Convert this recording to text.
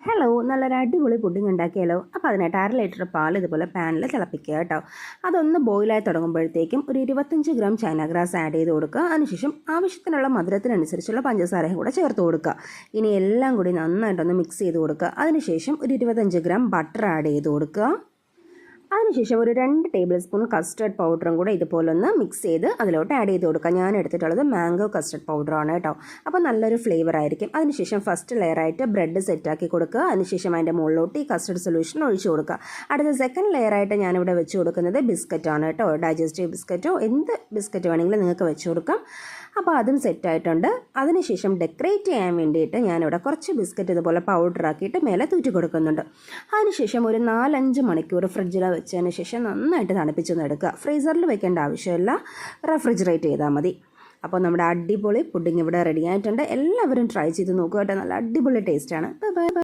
Hello, നല്ലൊരു അടിപൊളി pudding ഉണ്ടാക്കിയാലോ. അപ്പോൾ അതിനായിട്ട് 1/2 ലിറ്റർ പാൽ ഇതുപോലെ പാനിൽ തിളപ്പിക്കുക കേട്ടോ. അതൊന്ന് ബോയിലായി തുടങ്ങുമ്പോഴത്തേക്കും ഒരു 25 ഗ്രാം ചൈന ഗ്രാസ് ആഡ് ചെയ്ത് കൊടുക്കുക. അതിനുശേഷം ആവശ്യത്തിനുള്ള മധുരത്തിനനുസരിച്ചുള്ള പഞ്ചസാരയും കൂടെ ചേർത്ത് കൊടുക്കുക. ഇനി എല്ലാം കൂടി നന്നായിട്ടൊന്ന് മിക്സ് ചെയ്ത് കൊടുക്കുക. അതിനുശേഷം ഒരു 25 ഗ്രാം ബട്ടർ ആഡ് ചെയ്ത് കൊടുക്കുക. അതിനുശേഷം ഒരു 2 ടേബിൾ സ്പൂൺ കസ്റ്റർഡ് പൗഡറും കൂടെ ഇതുപോലെ ഒന്ന് മിക്സ് ചെയ്ത് അതിലോട്ട് ആഡ് ചെയ്ത് കൊടുക്കുക. ഞാൻ എടുത്തിട്ടുള്ളത് മാംഗോ കസ്റ്റർഡ് പൗഡറാണ് കേട്ടോ. അപ്പോൾ നല്ലൊരു ഫ്ലേവർ ആയിരിക്കും. അതിനുശേഷം ഫസ്റ്റ് ലെയറായിട്ട് ബ്രെഡ് സെറ്റാക്കി കൊടുക്കുക. അതിനുശേഷം അതിൻ്റെ മുകളിലോട്ട് ഈ കസ്റ്റർഡ് സൊല്യൂഷൻ ഒഴിച്ചു കൊടുക്കുക. അടുത്ത സെക്കൻഡ് ലെയറായിട്ട് ഞാനിവിടെ വെച്ച് കൊടുക്കുന്നത് ബിസ്ക്കറ്റാണ് കേട്ടോ. ഡൈജസ്റ്റീവ് ബിസ്ക്കറ്റോ എന്ത് ബിസ്ക്കറ്റ് വേണമെങ്കിലും നിങ്ങൾക്ക് വെച്ച് കൊടുക്കാം. അപ്പോൾ അതും സെറ്റായിട്ടുണ്ട്. അതിനുശേഷം ഡെക്കറേറ്റ് ചെയ്യാൻ വേണ്ടിയിട്ട് ഞാനിവിടെ കുറച്ച് ബിസ്ക്കറ്റ് ഇതുപോലെ പൗഡറാക്കിയിട്ട് മേലെ തൂറ്റി കൊടുക്കുന്നുണ്ട്. അതിനുശേഷം ഒരു 4-5 മണിക്കൂർ ഫ്രിഡ്ജിൽ വെച്ചതിന് ശേഷം നന്നായിട്ട് തണുപ്പിച്ചൊന്ന് എടുക്കുക. ഫ്രീസറിൽ വെക്കേണ്ട ആവശ്യമില്ല, റെഫ്രിജറേറ്റ് ചെയ്താൽ മതി. അപ്പോൾ നമ്മുടെ അടിപൊളി പുഡിംഗ് ഇവിടെ റെഡി ആയിട്ടുണ്ട്. എല്ലാവരും ട്രൈ ചെയ്ത് നോക്കുക കേട്ടോ. നല്ല അടിപൊളി ടേസ്റ്റാണ്. Bye bye.